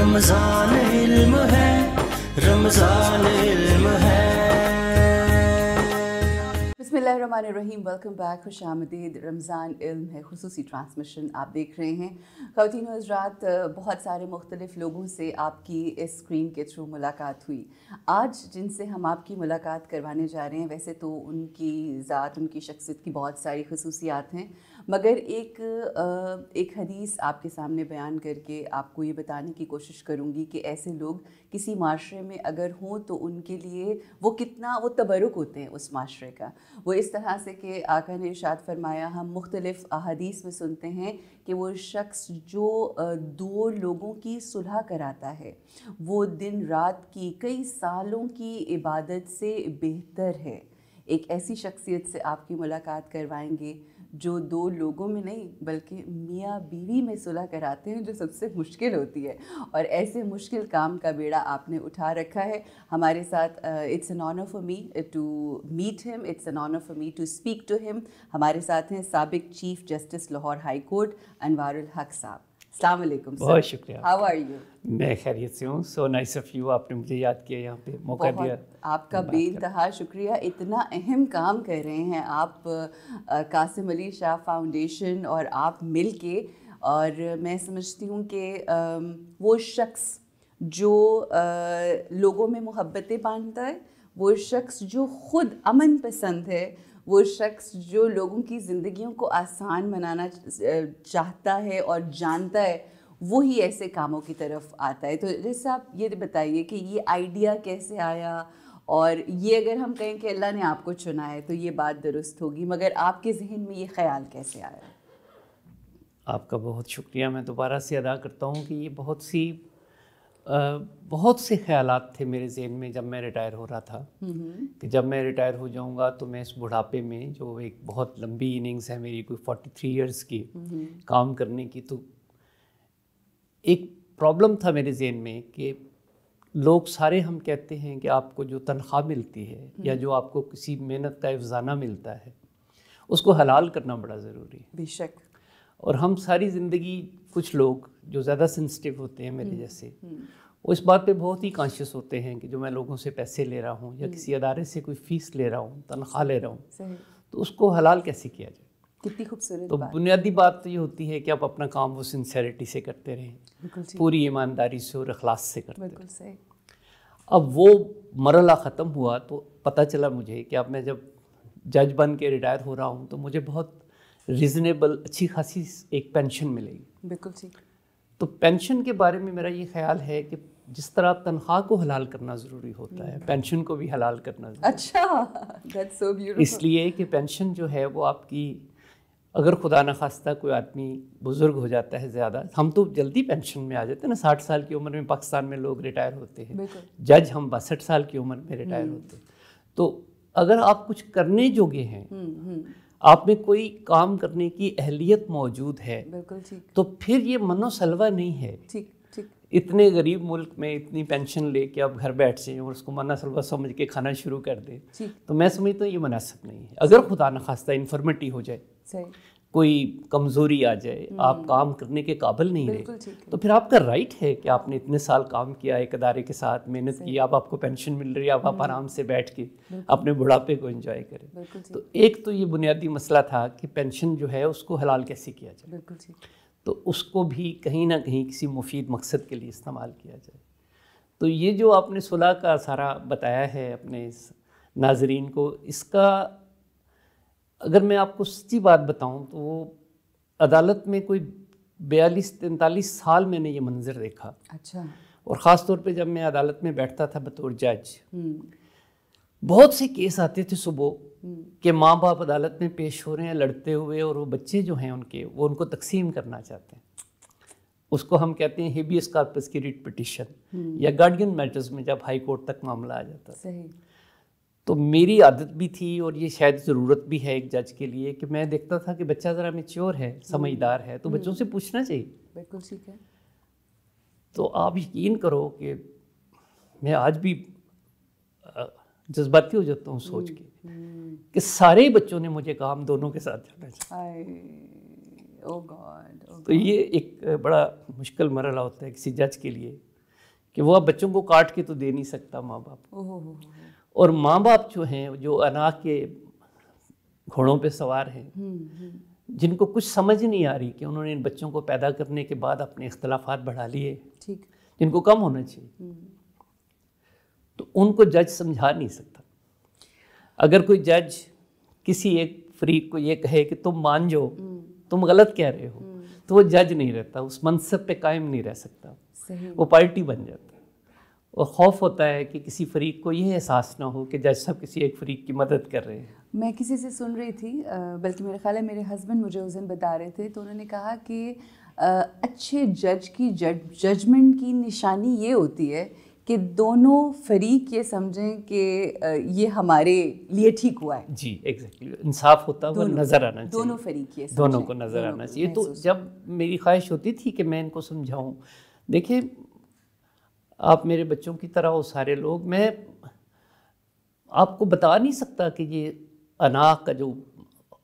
رمضان علم ہے، رمضان علم ہے۔ بسم اللہ الرحمن الرحیم، ویلکم بیک، خوش آمدید۔ رمضان علم ہے خصوصی ٹرانسمیشن آپ دیکھ رہے ہیں۔ خواتین و حضرات، بہت سارے مختلف لوگوں سے آپ کی اس اسکرین کے تھرو ملاقات ہوئی۔ آج جن سے ہم آپ کی ملاقات کروانے جا رہے ہیں، ویسے تو ان کی ذات، ان کی شخصیت کی بہت ساری خصوصیات ہیں، مگر ایک حدیث آپ کے سامنے بیان کر کے آپ کو یہ بتانے کی کوشش کروں گی کہ ایسے لوگ کسی معاشرے میں اگر ہوں تو ان کے لیے وہ تبرک ہوتے ہیں اس معاشرے کا۔ وہ اس طرح سے کہ آقا نے ارشاد فرمایا، ہم مختلف احادیث میں سنتے ہیں کہ وہ شخص جو دو لوگوں کی صلح کراتا ہے وہ دن رات کی کئی سالوں کی عبادت سے بہتر ہے۔ ایک ایسی شخصیت سے آپ کی ملاقات کروائیں گے جو دو لوگوں میں نہیں بلکہ میاں بیوی میں صلح کراتے ہیں، جو سب سے مشکل ہوتی ہے، اور ایسے مشکل کام کا بیڑا آپ نے اٹھا رکھا ہے۔ ہمارے ساتھ it's an honour for me to meet him, it's an honour for me to speak to him. ہمارے ساتھ ہیں سابق chief justice Lahore high court Anwar ul صاحب۔ السلام علیکم سر۔ بہت شکریہ۔ How are you? میں خیریت سے ہوں۔ سو نائس آف یو، آپ نے مجھے یاد کیا، یہاں پہ موقع دیا۔ آپ کا بے انتہا شکریہ۔ اتنا اہم کام کر رہے ہیں آپ، قاسم علی شاہ فاؤنڈیشن اور آپ مل کے، اور میں سمجھتی ہوں کہ وہ شخص جو لوگوں میں محبتیں بانٹتا ہے، وہ شخص جو خود امن پسند ہے، وہ شخص جو لوگوں کی زندگیوں کو آسان بنانا چاہتا ہے اور جانتا ہے، وہی ایسے کاموں کی طرف آتا ہے۔ تو جیسے آپ یہ بتائیے کہ یہ آئیڈیا کیسے آیا، اور یہ اگر ہم کہیں کہ اللہ نے آپ کو چنا ہے تو یہ بات درست ہوگی، مگر آپ کے ذہن میں یہ خیال کیسے آیا؟ آپ کا بہت شکریہ میں دوبارہ سے ادا کرتا ہوں کہ یہ بہت سے خیالات تھے میرے ذہن میں جب میں ریٹائر ہو رہا تھا، کہ جب میں ریٹائر ہو جاؤں گا تو میں اس بڑھاپے میں، جو ایک بہت لمبی اننگز ہے میری، کوئی 43 ایئرس کی کام کرنے کی، تو ایک پرابلم تھا میرے ذہن میں کہ لوگ سارے ہم کہتے ہیں کہ آپ کو جو تنخواہ ملتی ہے یا جو آپ کو کسی محنت کا افزانہ ملتا ہے اس کو حلال کرنا بڑا ضروری ہے۔ بے شک۔ اور ہم ساری زندگی، کچھ لوگ جو زیادہ سینسٹیو ہوتے ہیں میرے جیسے، وہ اس بات پہ بہت ہی کانشیس ہوتے ہیں کہ جو میں لوگوں سے پیسے لے رہا ہوں یا کسی ادارے سے کوئی فیس لے رہا ہوں، تنخواہ لے رہا ہوں، تو اس کو حلال کیسے کیا جائے۔ کتنی خوبصورت تو بنیادی بات تو یہ ہوتی ہے کہ آپ اپنا کام وہ سنسیریٹی سے کرتے رہیں، پوری ایمانداری سے اور اخلاص سے کرتے رہیں۔ بالکل صحیح۔ اب وہ مرحلہ ختم ہوا تو پتہ چلا مجھے کہ اب میں جب جج بن کے ریٹائر ہو رہا ہوں تو مجھے بہت ریزنیبل، اچھی خاصی ایک پینشن ملے گی۔ بالکل ٹھیک۔ تو پینشن کے بارے میں میرا یہ خیال ہے کہ جس طرح تنخواہ کو حلال کرنا ضروری ہوتا ہے، پینشن کو بھی حلال کرنا ضروری ہے۔ اچھا، دیٹس سو بیوٹیفل۔ اس لیے کہ پینشن جو ہے وہ آپ کی، اگر خدا نخواستہ کوئی آدمی بزرگ ہو جاتا ہے زیادہ، ہم تو جلدی پینشن میں آ جاتے ہیں نا، 60 سال کی عمر میں پاکستان میں لوگ ریٹائر ہوتے ہیں، جج ہم 62 سال کی عمر میں ریٹائر ہوتے ہیں۔ تو اگر آپ کچھ کرنے جوگے ہیں، آپ میں کوئی کام کرنے کی اہلیت موجود ہے، تو پھر یہ منو سلوہ نہیں ہے اتنے غریب ملک میں اتنی پینشن لے کے آپ گھر بیٹھ جائیں اور اس کو منو سلوہ سمجھ کے کھانا شروع کر دیں، تو میں سمجھتا ہوں یہ مناسب نہیں ہے۔ اگر خدا نخواستہ انفرمٹی ہو جائے، کوئی کمزوری آ جائے، آپ کام کرنے کے قابل نہیں رہے، تو پھر آپ کا رائٹ ہے کہ آپ نے اتنے سال کام کیا، ایک ادارے کے ساتھ محنت کی، اب آپ کو پینشن مل رہی ہے، اب آپ آرام سے بیٹھ کے اپنے بڑھاپے کو انجوائے کریں۔ تو ایک تو یہ بنیادی مسئلہ تھا کہ پینشن جو ہے اس کو حلال کیسے کیا جائے، تو اس کو بھی کہیں نہ کہیں کسی مفید مقصد کے لیے استعمال کیا جائے۔ تو یہ جو آپ نے صلح کا سارا بتایا ہے اپنے ناظرین کو، اس کا اگر میں آپ کو سچی بات بتاؤں تو وہ عدالت میں کوئی 42-43 سال میں نے یہ منظر دیکھا۔ اچھا۔ اور خاص طور پہ جب میں عدالت میں بیٹھتا تھا بطور جج، بہت سے کیس آتے تھے صبح کہ ماں باپ عدالت میں پیش ہو رہے ہیں لڑتے ہوئے، اور وہ بچے جو ہیں وہ ان کو تقسیم کرنا چاہتے ہیں۔ اس کو ہم کہتے ہیں ہیبیس کارپس کی ریٹ پٹیشن، یا گارڈین میٹرز میں جب ہائی کورٹ تک معاملہ آ جاتا ہے۔ صحیح۔ تو میری عادت بھی تھی، اور یہ شاید ضرورت بھی ہے ایک جج کے لیے، کہ میں دیکھتا تھا کہ بچہ ذرا میچور ہے، سمجھدار ہے، تو بچوں سے پوچھنا چاہیے۔ بالکل ٹھیک ہے۔ تو آپ یقین کرو کہ میں آج بھی جذباتی ہو جاتا ہوں سوچ کے کہ سارے بچوں نے مجھے کہا ہم دونوں کے ساتھ جانا چاہتے۔ تو یہ ایک بڑا مشکل مرحلہ ہوتا ہے کسی جج کے لیے کہ وہ اب بچوں کو کاٹ کے تو دے نہیں سکتا ماں باپ. اور ماں باپ جو ہیں جو انا کے گھوڑوں پہ سوار ہیں، جن کو کچھ سمجھ نہیں آ رہی کہ انہوں نے ان بچوں کو پیدا کرنے کے بعد اپنے اختلافات بڑھا لیے جن کو کم ہونا چاہیے، تو ان کو جج سمجھا نہیں سکتا. اگر کوئی جج کسی ایک فریق کو یہ کہے کہ تم مان جاؤ، تم غلط کہہ رہے ہو، تو وہ جج نہیں رہتا، اس منصب پہ قائم نہیں رہ سکتا، وہ پارٹی بن جاتا ہے. اور خوف ہوتا ہے کہ کسی فریق کو یہ احساس نہ ہو کہ جج صاحب کسی ایک فریق کی مدد کر رہے ہیں. میں کسی سے سن رہی تھی، بلکہ میرے خیال ہے میرے ہسبینڈ مجھے اس دن بتا رہے تھے، تو انہوں نے کہا کہ اچھے جج کی ججمنٹ کی نشانی یہ ہوتی ہے کہ دونوں فریق یہ سمجھیں کہ یہ ہمارے لیے ٹھیک ہوا ہے. جی ایگزیکٹلی، انصاف ہوتا ہے، وہ نظر آنا چاہیے، دونوں فریق یہ دونوں کو نظر آنا چاہیے. تو جب میری خواہش ہوتی تھی کہ میں ان کو سمجھاؤں، دیکھیں آپ میرے بچوں کی طرح ہو سارے لوگ، میں آپ کو بتا نہیں سکتا کہ یہ انا کا جو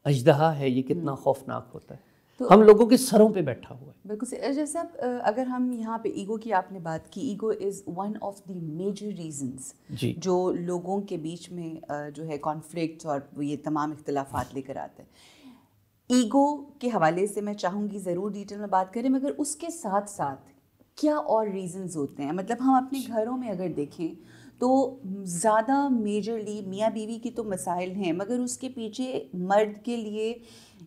اژدہا ہے یہ کتنا خوفناک ہوتا ہے، ہم لوگوں کے سروں پہ بیٹھا ہوا ہے. بالکل. جیسے اب اگر ہم یہاں پہ ایگو کی آپ نے بات کی، ego is one of the major reasons جو لوگوں کے بیچ میں جو ہے کانفلکٹ اور یہ تمام اختلافات لے کر آتے ہیں. ایگو کے حوالے سے میں چاہوں گی ضرور ڈیٹیل میں بات کریں، مگر اس کے ساتھ ساتھ کیا اور ریزنز ہوتے ہیں؟ مطلب ہم اپنے گھروں میں اگر دیکھیں تو زیادہ میجرلی میاں بیوی کی تو مسائل ہیں، مگر اس کے پیچھے مرد کے لیے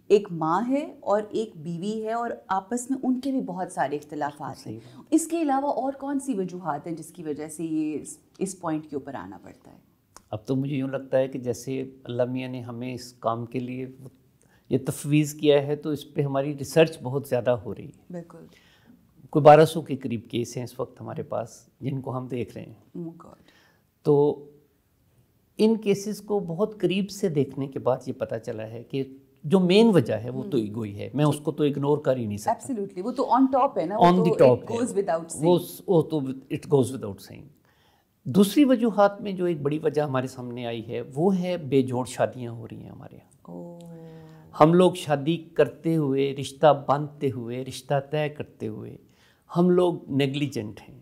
ایک ماں ہے اور ایک بیوی ہے، اور آپس میں ان کے بھی بہت سارے اختلافات ہیں. اس کے علاوہ اور کون سی وجوہات ہیں جس کی وجہ سے یہ اس پوائنٹ کے اوپر آنا پڑتا ہے؟ اب تو مجھے یوں لگتا ہے کہ جیسے اللہ میاں نے ہمیں اس کام کے لیے یہ تفویض کیا ہے تو اس پہ ہماری ریسرچ بہت زیادہ ہو رہی ہے. بالکل. کوئی 1200 کے قریب کیس ہیں اس وقت ہمارے پاس جن کو ہم دیکھ رہے ہیں. تو ان کیسز کو بہت قریب سے دیکھنے کے بعد یہ پتہ چلا ہے کہ جو مین وجہ ہے وہ تو ایگو ہی ہے. میں اس کو تو اگنور کر ہی نہیں سکتا. ایبسلیوٹلی، وہ تو آن ٹاپ ہے نا، آن دی ٹاپ ہے، وہ تو اٹ گوز وداؤٹ سیئنگ. دوسری وجوہات میں جو ایک بڑی وجہ ہمارے سامنے آئی ہے وہ ہے بے جوڑ شادیاں ہو رہی ہیں ہمارے یہاں. ہم لوگ شادی کرتے ہوئے، رشتہ باندھتے ہوئے، رشتہ طے کرتے ہوئے ہم لوگ نیگلیجنٹ ہیں.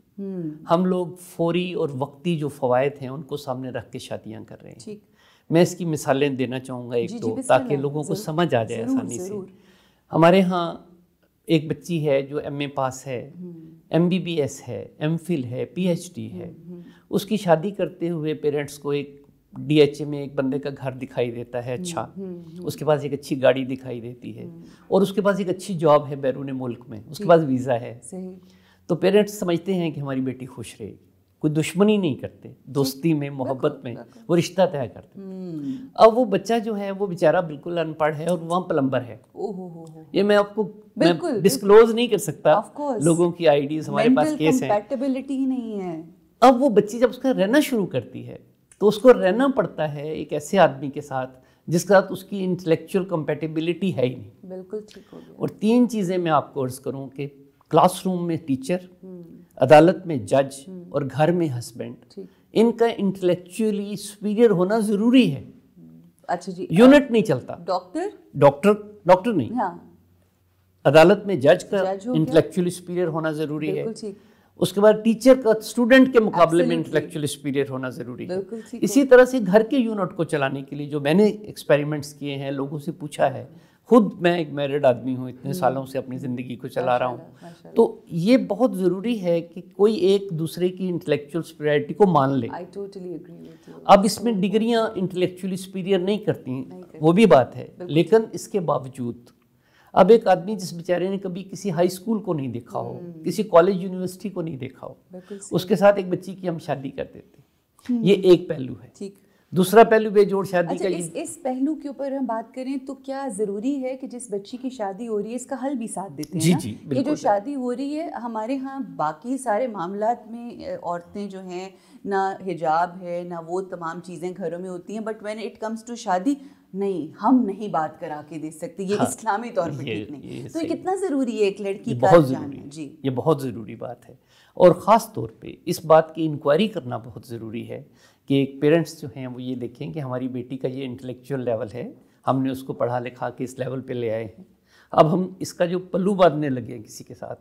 ہم لوگ فوری اور وقتی جو فوائد ہیں ان کو سامنے رکھ کے شادیاں کر رہے ہیں. میں اس کی مثالیں دینا چاہوں گا ایک دو تاکہ لوگوں کو سمجھ آ جائے آسانی سے. ہمارے ہاں ایک بچی ہے جو ایم اے پاس ہے، ایم بی بی ایس ہے، ایم فل ہے، پی ایچ ڈی ہے. اس کی شادی کرتے ہوئے پیرنٹس کو ایک ڈی ایچ اے میں ایک بندے کا گھر دکھائی دیتا ہے اچھا، اس کے پاس ایک اچھی گاڑی دکھائی دیتی ہے، اور اس کے پاس ایک اچھی جاب ہے بیرون ملک میں، اس کے پاس ویزا ہے. تو پیرنٹس سمجھتے ہیں کہ ہماری بیٹی خوش رہے گی، کوئی دشمنی نہیں کرتے، دوستی میں، محبت میں وہ رشتہ طے کرتے. اب وہ بچہ جو ہے وہ بیچارہ بالکل ان پڑھ ہے اور وہاں پلمبر ہے. یہ میں آپ کو ڈسکلوز نہیں کر سکتا، لوگوں کی آئی ڈیز ہمارے پاس کیس ہیں. اب وہ بچی جب اس کا رہنا شروع کرتی ہے تو اس کو رہنا پڑتا ہے ایک ایسے آدمی کے ساتھ جس کے ساتھ اس کی انٹلیکچوئل کمپیٹیبلٹی ہے ہی نہیں. بالکل ٹھیک ہو گیا. اور 3 چیزیں میں آپ کو عرض کروں کہ کلاس روم میں ٹیچر، عدالت میں جج اور گھر میں ہسبینڈ، ان کا انٹلیکچولی سپیریئر ہونا ضروری ہے. اچھا جی، یونٹ نہیں چلتا. ڈاکٹر نہیں، عدالت میں جج کا انٹلیکچولی سپیریئر ہونا ضروری ہے. اس کے بعد ٹیچر کا اسٹوڈنٹ کے مقابلے میں انٹلیکچولی سپیریئر ہونا ضروری ہے. اسی طرح سے گھر کے یونٹ کو چلانے کے لیے جو میں نے ایکسپیریمنٹس کیے ہیں، لوگوں سے پوچھا ہے، خود میں ایک میرڈ آدمی ہوں، اتنے سالوں سے اپنی زندگی کو چلا رہا ہوں، تو یہ بہت ضروری ہے کہ کوئی ایک دوسرے کی انٹلیکچوئل سپیریئرٹی کو مان لے. اب اس میں ڈگریاں انٹلیکچولی سپیریئر نہیں کرتی، وہ بھی بات ہے، لیکن اس کے باوجود اب ایک آدمی جس بیچارے نے کبھی کسی ہائی اسکول کو نہیں دیکھا ہو، کسی کالج یونیورسٹی کو نہیں دیکھا ہو، اس کے ساتھ ایک بچی کی ہم شادی کر دیتے، یہ ایک پہلو ہے. دوسرا پہلو بے جوڑ شادی کا. اس پہلو کے اوپر ہم بات کریں تو کیا ضروری ہے کہ جس بچی کی شادی ہو رہی ہے اس کا حل بھی ساتھ دیتے ہیں؟ جی یہ جو شادی ہو رہی ہے ہمارے ہاں باقی سارے معاملات میں عورتیں جو ہیں نہ حجاب ہے نہ وہ تمام چیزیں گھروں میں ہوتی ہیں، but when it comes to شادی نہیں، ہم نہیں بات کرا کے دے سکتے، یہ اسلامی طور پر ٹھیک نہیں. تو یہ کتنا ضروری ہے ایک لڑکی کا جاننا؟ جی یہ بہت ضروری بات ہے، اور خاص طور پہ اس بات کی انکوائری کرنا بہت ضروری ہے کہ ایک پیرنٹس جو ہیں وہ یہ دیکھیں کہ ہماری بیٹی کا یہ انٹلیکچوئل لیول ہے، ہم نے اس کو پڑھا لکھا کے اس لیول پہ لے آئے ہیں. اب ہم اس کا جو پلو باندھنے لگے ہیں کسی کے ساتھ،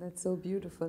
That's so beautiful।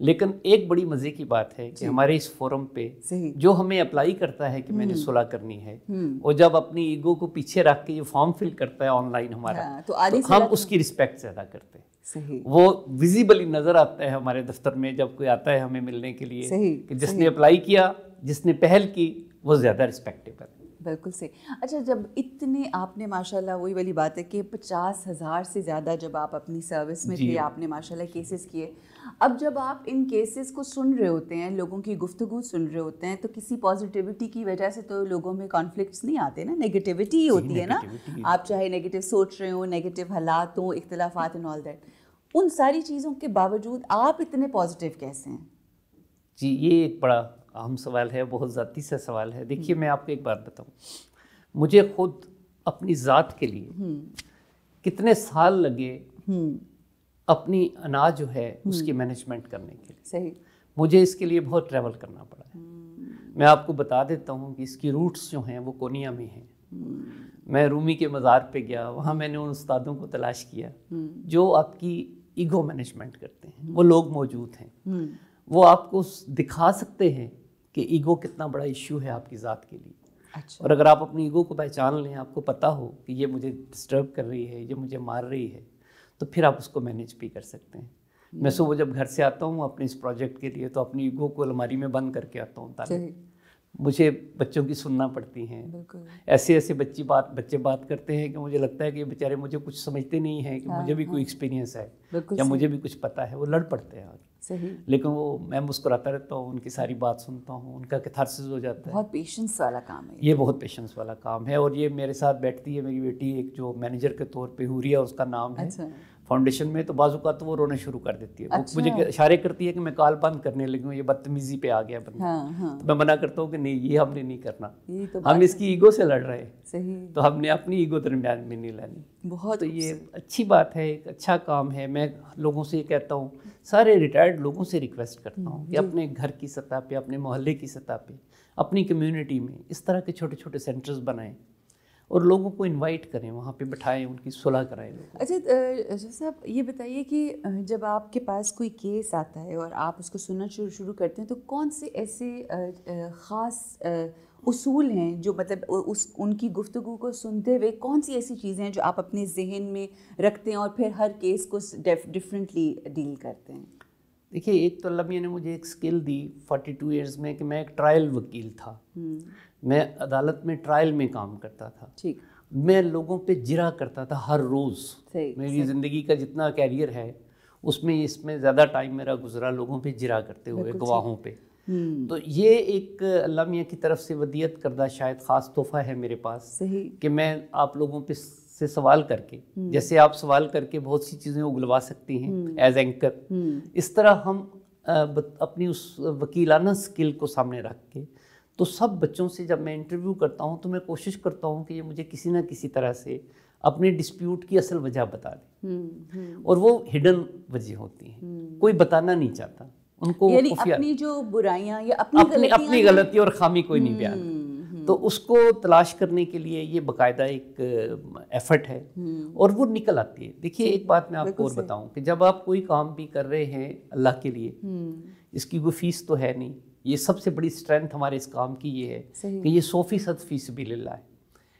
لیکن ایک بڑی مزے کی بات ہے کہ ہمارے اس فورم پہ جو ہمیں اپلائی کرتا ہے کہ میں نے صلح کرنی ہے، وہ جب اپنی ایگو کو پیچھے رکھ کے یہ فارم فل کرتا ہے آن لائن ہمارا، تو ہم اس کی رسپیکٹ زیادہ کرتے ہیں، وہ ویزیبلی نظر آتا ہے ہمارے دفتر میں جب کوئی آتا ہے ہمیں ملنے کے لیے کہ جس نے اپلائی کیا، جس نے پہل کی، وہ زیادہ رسپیکٹیبل ہے۔ بالکل صحیح۔ اچھا، جب اتنے آپ نے ماشاءاللہ وہی والی بات ہے کہ 50,000 سے زیادہ جب آپ اپنی سروس میں تھے، آپ نے ماشاءاللہ کیسز کیے، اب جب آپ ان کیسز کو سن رہے ہوتے ہیں، لوگوں کی گفتگو سن رہے ہوتے ہیں، تو کسی پازیٹیوٹی کی وجہ سے تو لوگوں میں کانفلکٹس نہیں آتے نا، نیگیٹیوٹی ہی ہوتی ہے نا، آپ چاہے نیگیٹو سوچ رہے ہوں، نیگیٹو حالات ہوں، اختلافات اینڈ آل دیٹ، ان ساری چیزوں کے باوجود آپ اتنے پازیٹیو کیسے ہیں؟ جی، یہ ایک بڑا اہم سوال ہے، بہت ذاتی سا سوال ہے۔ دیکھیے، میں آپ کو ایک بات بتاؤں، مجھے خود اپنی ذات کے لیے کتنے سال لگے اپنی انا جو ہے اس کی مینجمنٹ کرنے کے لیے۔ صحیح۔ مجھے اس کے لیے بہت ٹریول کرنا پڑا ہے۔ میں آپ کو بتا دیتا ہوں کہ اس کی روٹس جو ہیں وہ کونیا میں ہیں۔ میں رومی کے مزار پہ گیا، وہاں میں نے ان استادوں کو تلاش کیا جو آپ کی ایگو مینجمنٹ کرتے ہیں، وہ لوگ موجود ہیں، وہ آپ کو دکھا سکتے ہیں کہ ایگو کتنا بڑا ایشو ہے آپ کی ذات کے لیے۔ اور اگر آپ اپنی ایگو کو پہچان لیں، آپ کو پتہ ہو کہ یہ مجھے ڈسٹرب کر رہی ہے، یہ مجھے مار رہی ہے، تو پھر آپ اس کو مینیج بھی کر سکتے ہیں۔ میں صبح جب گھر سے آتا ہوں اپنے اس پروجیکٹ کے لیے، تو اپنی ایگو کو الماری میں بند کر کے آتا ہوں، تاکہ مجھے بچوں کی سننا پڑتی ہیں، ایسے ایسے بچے بات کرتے ہیں کہ مجھے لگتا ہے کہ بیچارے مجھے کچھ سمجھتے نہیں ہیں، کہ مجھے بھی کوئی ایکسپیرینس ہے یا مجھے بھی کچھ پتہ ہے، وہ لڑ پڑتے ہیں آگے، لیکن وہ میں مسکراتا رہتا ہوں، ان کی ساری بات سنتا ہوں، ان کا کیتھارسس ہو جاتا ہے۔ بہت پیشنس والا کام ہے یہ، بہت پیشنس والا کام ہے۔ اور یہ میرے ساتھ بیٹھتی ہے میری بیٹی، ایک جو مینیجر کے طور پہ حوریہ اس کا نام ہے فاؤنڈیشن میں، تو بعض اوقات وہ رونا شروع کر دیتی ہے، وہ مجھے اشارے کرتی ہے کہ میں کال بند کرنے لگی ہوں، یہ بدتمیزی پہ آ گیا بندہ، تو میں منع کرتا ہوں کہ نہیں، یہ ہم نے نہیں کرنا، ہم اس کی ایگو سے لڑ رہے ہیں، تو ہم نے اپنی ایگو درمیان میں نہیں لانی۔ بہت، تو یہ اچھی بات ہے، ایک اچھا کام ہے۔ میں لوگوں سے یہ کہتا ہوں، سارے ریٹائرڈ لوگوں سے ریکویسٹ کرتا ہوں کہ اپنے گھر کی سطح پہ، اپنے محلے کی سطح پہ، اپنی کمیونٹی میں اس طرح کے چھوٹے چھوٹے سینٹرز بنائیں اور لوگوں کو انوائٹ کریں، وہاں پہ بٹھائیں، ان کی صلح کرائیں۔ اچھا صاحب، یہ بتائیے کہ جب آپ کے پاس کوئی کیس آتا ہے اور آپ اس کو سننا شروع کرتے ہیں، تو کون سے ایسے خاص اصول ہیں جو مطلب ان کی گفتگو کو سنتے ہوئے کون سی ایسی چیزیں ہیں جو آپ اپنے ذہن میں رکھتے ہیں اور پھر ہر کیس کو ڈفرینٹلی ڈیل کرتے ہیں؟ دیکھیے، ایک تو اللہ میاں نے مجھے ایک اسکل دی 42 ایئرز میں، کہ میں ایک ٹرائل وکیل تھا، میں عدالت میں ٹرائل میں کام کرتا تھا، میں لوگوں پہ جرا کرتا تھا ہر روز۔ میری زندگی کا جتنا کیریئر ہے اس میں زیادہ ٹائم میرا گزرا لوگوں پہ جرا کرتے ہوئے، گواہوں پہ۔ تو یہ ایک اللہ میاں کی طرف سے ودیعت کردہ شاید خاص تحفہ ہے میرے پاس، کہ میں آپ لوگوں پہ سے سوال کر کے، جیسے آپ سوال کر کے بہت سی چیزیں اگلوا سکتی ہیں ایز اینکر، اس طرح ہم اپنی اس وکیلانہ سکل کو سامنے رکھ کے، تو سب بچوں سے جب میں انٹرویو کرتا ہوں تو میں کوشش کرتا ہوں کہ یہ مجھے کسی نہ کسی طرح سے اپنے ڈسپیوٹ کی اصل وجہ بتا دیں، اور وہ ہڈن وجہ ہوتی ہیں، کوئی بتانا نہیں چاہتا ان کو، یعنی اپنی جو برائیاں یا اپنی غلطی اور خامی کوئی نہیں بیان، تو اس کو تلاش کرنے کے لیے یہ باقاعدہ ایک ایفرٹ ہے، اور وہ نکل آتی ہے۔ دیکھیے، ایک بات میں آپ کو اور بتاؤں کہ جب آپ کوئی کام بھی کر رہے ہیں اللہ کے لیے، اس کی کوئی فیس تو ہے نہیں، یہ سب سے بڑی اسٹرینتھ ہمارے اس کام کی یہ ہے کہ یہ 100% فی سبیل اللہ ہے،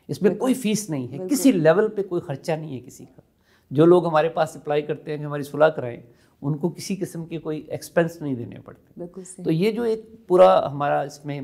اس میں کوئی فیس نہیں ہے، کسی لیول پہ کوئی خرچہ نہیں ہے کسی کا۔ جو لوگ ہمارے پاس اپلائی کرتے ہیں کہ ہماری صلح کرائیں، ان کو کسی قسم کے کوئی ایکسپینس نہیں دینے پڑتے۔ تو یہ جو ایک پورا ہمارا اس میں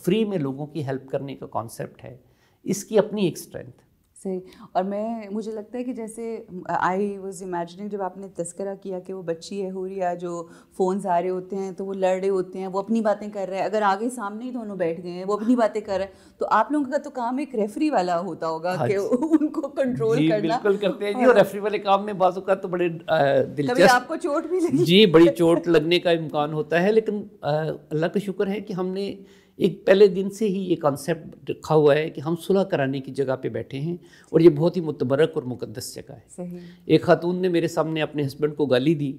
فری میں لوگوں کی ہیلپ کرنے کا کانسیپٹ ہے، اس کی اپنی ایک اسٹرینتھ۔ صحیح۔ اور مجھے لگتا ہے کہ جیسے آئی واز امیجننگ، جب آپ نے تذکرہ کیا کہ وہ بچی ہے حوریہ، جو فونز آ رہے ہوتے ہیں تو وہ لڑ رہے ہوتے ہیں، وہ اپنی باتیں کر رہے ہیں، اگر آگے سامنے ہی دونوں بیٹھ گئے ہیں وہ اپنی باتیں کر رہے ہیں، تو آپ لوگوں کا تو کام ایک ریفری والا ہوتا ہوگا کہ ان کو کنٹرول کرنا۔ بالکل کرتے ہیں جی، اور ریفری والے کام میں بعض اوقات تو بڑے دلچسپ، کبھی آپ کو چوٹ بھی لگی؟ جی، بڑی چوٹ لگنے کا امکان ہوتا ہے، لیکن اللہ کا شکر ہے کہ ہم نے ایک پہلے دن سے ہی یہ کانسیپٹ رکھا ہوا ہے کہ ہم صلح کرانے کی جگہ پہ بیٹھے ہیں، اور یہ بہت ہی متبرک اور مقدس جگہ ہے۔ ایک خاتون نے میرے سامنے اپنے ہسبینڈ کو گالی دی،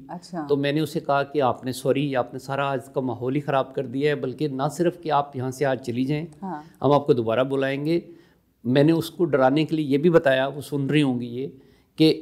تو میں نے اسے کہا کہ آپ نے سوری، آپ نے سارا آج کا ماحول ہی خراب کر دیا ہے، بلکہ نہ صرف کہ آپ یہاں سے آج چلی جائیں، ہم آپ کو دوبارہ بلائیں گے۔ میں نے اس کو ڈرانے کے لیے یہ بھی بتایا، وہ سن رہی ہوں گی یہ، کہ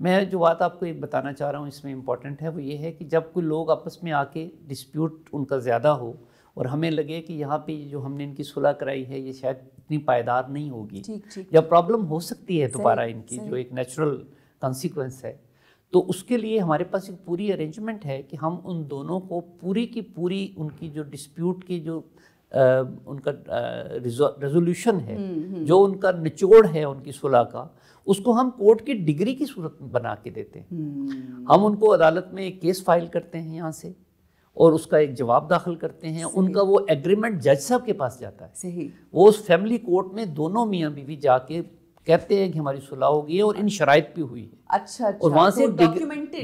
میں جو بات آپ کو ایک بتانا چاہ رہا ہوں اس میں امپورٹنٹ ہے وہ یہ ہے کہ جب کوئی لوگ آپس میں آ کے ڈسپیوٹ ان کا زیادہ ہو اور ہمیں لگے کہ یہاں پہ جو ہم نے ان کی صلح کرائی ہے یہ شاید اتنی پائیدار نہیں ہوگی یا پرابلم ہو سکتی ہے دوبارہ ان کی جو ایک نیچرل کنسیکوینس ہے، تو اس کے لیے ہمارے پاس ایک پوری ارینجمنٹ ہے کہ ہم ان دونوں کو پوری کی پوری ان کی جو ڈسپیوٹ کی جو ان کا ریزولوشن ہے، جو ان کا نچوڑ ہے ان کی صلح کا، اس کو ہم کورٹ کی ڈگری کی صورت میں بنا کے دیتے ہیں. ہم ان کو عدالت میں ایک کیس فائل کرتے ہیں یہاں سے اور اس کا ایک جواب داخل کرتے ہیں. ان کا وہ ایگریمنٹ جج صاحب کے پاس جاتا ہے. صحیح. وہ اس فیملی کورٹ میں دونوں میاں بیوی جا کے کہتے ہیں کہ ہماری صلح ہو گئی ہے اور ان شرائط پہ ہوئی ہے. اچھا. اور وہاں سے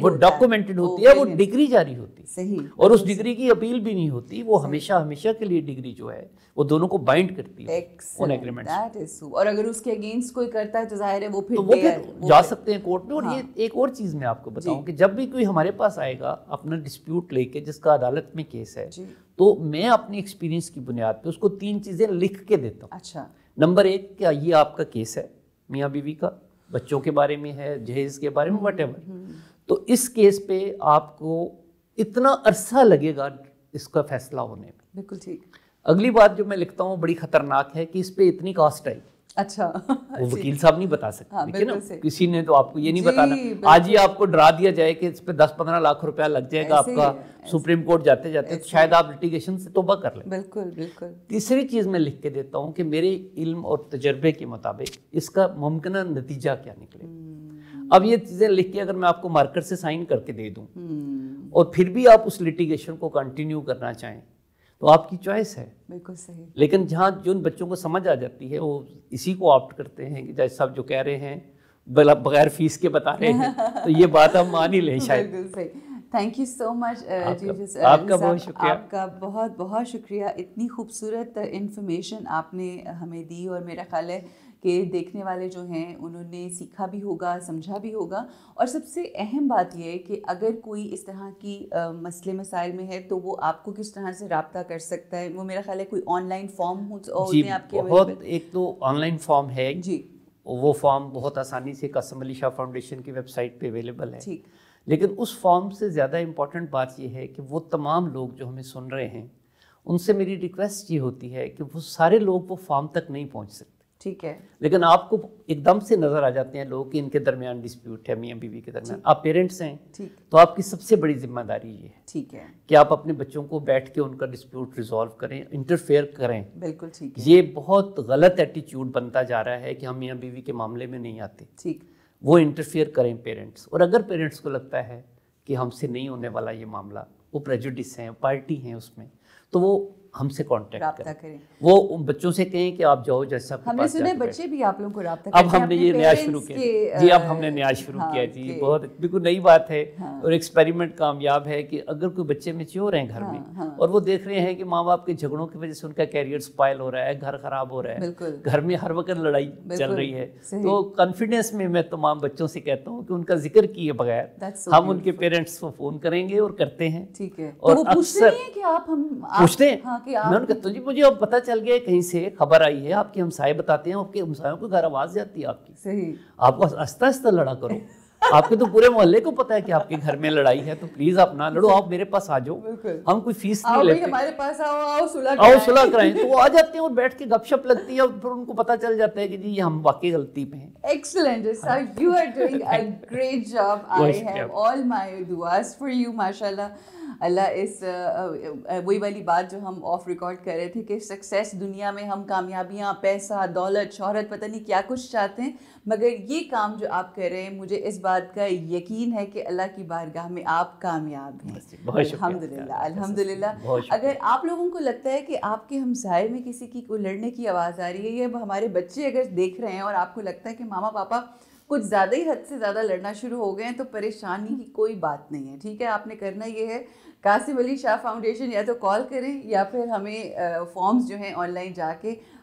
وہ ڈاکومنٹڈ ہوتی ہے، وہ ڈگری جاری ہوتی ہے. صحیح. اور اس ڈگری کی اپیل بھی نہیں ہوتی، وہ ہمیشہ ہمیشہ کے لیے ڈگری جو ہے وہ دونوں کو بائنڈ کرتی ہے ان ایگریمنٹس. اور اگر اس کے اگینسٹ کوئی کرتا ہے تو ظاہر ہے وہ پھر جا سکتے ہیں کورٹ میں. اور یہ ایک اور چیز میں آپ کو بتاؤں کہ جب بھی کوئی ہمارے پاس آئے گا اپنا ڈسپیوٹ لے کے جس کا عدالت میں کیس ہے، تو میں اپنی ایکسپیرینس کی بنیاد پہ اس کو 3 چیزیں لکھ کے دیتا ہوں. اچھا. نمبر 1 کیا یہ آپ کا کیس ہے میاں بیوی کا، بچوں کے بارے میں ہے، جہیز کے بارے میں، وٹ ایور. تو اس کیس پہ آپ کو اتنا عرصہ لگے گا اس کا فیصلہ ہونے میں. بالکل ٹھیک. اگلی بات جو میں لکھتا ہوں بڑی خطرناک ہے کہ اس پہ اتنی کاسٹ آئی. اچھا. وہ وکیل صاحب نہیں بتا سکتے نا، کسی نے تو آپ کو یہ نہیں بتانا. آج ہی آپ کو ڈرا دیا جائے کہ اس پہ 10-15 لاکھ روپیہ لگ جائے گا آپ کا سپریم کورٹ جاتے جاتے، شاید آپ لٹیگیشن سے توبہ کر لیں. بالکل بالکل. تیسری چیز میں لکھ کے دیتا ہوں کہ میرے علم اور تجربے کے مطابق اس کا ممکنہ نتیجہ کیا نکلے. اب یہ چیزیں لکھ کے اگر میں آپ کو مارکر سے سائن کر کے دے دوں اور پھر بھی آپ اس لٹیگیشن کو کنٹینیو کرنا چاہیں تو آپ کی چوائس ہے. بالکل صحیح. لیکن جہاں جو ان بچوں کو سمجھ آ جاتی ہے وہ اسی کو آپٹ کرتے ہیں کہ جج صاحب جو کہہ رہے ہیں بغیر فیس کے بتا رہے ہیں تو یہ بات ہم مان ہی لیں شاید. بالکل صحیح. تھینک یو سو مچ. آپ کا بہت شکریہ. آپ کا بہت بہت شکریہ. اتنی خوبصورت انفارمیشن آپ نے ہمیں دی اور میرا خیال ہے کہ دیکھنے والے جو ہیں انہوں نے سیکھا بھی ہوگا، سمجھا بھی ہوگا. اور سب سے اہم بات یہ ہے کہ اگر کوئی اس طرح کی مسئلے مسائل میں ہے تو وہ آپ کو کس طرح سے رابطہ کر سکتا ہے. وہ میرا خیال ہے کوئی آن لائن فارم ہوتے ہیں آپ کے؟ بہت. ایک تو آن لائن فارم ہے جی، وہ فارم بہت آسانی سے قاسم علی شاہ فاؤنڈیشن کی ویب سائٹ پہ اویلیبل ہے. ٹھیک. لیکن اس فارم سے زیادہ امپورٹنٹ بات یہ ہے کہ وہ تمام لوگ جو ہمیں سن رہے ہیں ان سے میری ریکویسٹ یہ ہوتی ہے کہ وہ سارے لوگ وہ فارم تک نہیں پہنچ سکتے. ٹھیک ہے. لیکن آپ کو ایک دم سے نظر آ جاتے ہیں لوگ کہ ان کے درمیان ڈسپیوٹ ہے میاں بیوی کے درمیان. آپ پیرنٹس ہیں تو آپ کی سب سے بڑی ذمہ داری یہ ہے ٹھیک ہے کہ آپ اپنے بچوں کو بیٹھ کے ان کا ڈسپیوٹ ریزالو کریں، انٹرفیئر کریں. بالکل ٹھیک ہے. یہ بہت غلط ایٹیچیوڈ بنتا جا رہا ہے کہ ہم میاں بیوی کے معاملے میں نہیں آتے. ٹھیک. وہ انٹرفیئر کریں پیرنٹس. اور اگر پیرنٹس کو لگتا ہے کہ ہم سے نہیں ہونے والا یہ معاملہ، وہ پریجوڈس ہیں، پارٹی ہیں اس میں، تو وہ ہم سے کانٹیکٹ کریں. وہ ان بچوں سے کہیں کہ آپ جاؤ جیسا. ہم نے سنے بچے بھی آپ لوگوں کو رابطہ کرتے ہیں. اب ہم نے یہ نیا شروع کیا جی. اب ہم نے نیا شروع کیا جی. بہت بالکل نئی بات ہے اور ایکسپیریمنٹ کامیاب ہے کہ اگر کوئی بچے میچور ہیں گھر میں اور وہ دیکھ رہے ہیں کہ ماں باپ کے جھگڑوں کی وجہ سے ان کا کیریئر سپائل ہو رہا ہے، گھر خراب ہو رہا ہے، گھر میں ہر وقت لڑائی چل رہی ہے، تو کانفیڈنس میں تمام بچوں سے کہتا ہوں کہ ان کا ذکر کیے بغیر ہم ان کے پیرنٹس کو فون کریں گے اور کرتے ہیں. ٹھیک ہے. اور اکثر پوچھتے ہیں. میں ان کہتا ہوں جی مجھے اب پتہ چل گیا کہیں سے خبر آئی ہے، آپ کے ہمسائے بتاتے ہیں، آپ کے ہمسایوں کو گھر آواز جاتی ہے آپ کی. صحیح. آپ کو آہستہ آہستہ لڑا کرو. آپ کے تو پورے محلے کو پتہ ہے کہ آپ کے گھر میں لڑائی ہے، تو پلیز آپ نہ لڑو، آپ میرے پاس آ جاؤ. ہم کوئی فیس نہیں لیتے، ہمارے پاس آؤ صلح کرائیں. تو وہ آ جاتے ہیں اور بیٹھ کے گپ شپ لگتی ہے اور پھر ان کو پتہ چل جاتا ہے کہ جی ہم واقعی غلطی پہ ہیں. Excellent sir, you are doing a great job. I have all my دعاز فار یو. ماشاء اللہ. اللہ اس وہی والی بات جو ہم آف ریکارڈ کر رہے تھے کہ سکسیس دنیا میں ہم کامیابیاں، پیسہ، دولت، شہرت، پتہ نہیں کیا کچھ چاہتے ہیں، مگر یہ کام جو آپ کر رہے ہیں مجھے اس بات کا یقین ہے کہ اللہ کی بارگاہ میں آپ کامیاب ہیں. الحمدللہ الحمدللہ. اگر آپ لوگوں کو لگتا ہے کہ آپ کے ہمسائے میں کسی کی کوئی لڑنے کی آواز آ رہی ہے، یا ہمارے بچے اگر دیکھ رہے ہیں اور آپ کو لگتا ہے کہ ماما پاپا کچھ زیادہ ہی حد سے زیادہ لڑنا شروع ہو گئے ہیں، تو پریشانی کی کوئی بات نہیں ہے. ٹھیک ہے. آپ نے کرنا یہ ہے قاسم علی شاہ فاؤنڈیشن یا تو کال کریں یا پھر ہمیں فارمز جو ہیں آن لائن جا کے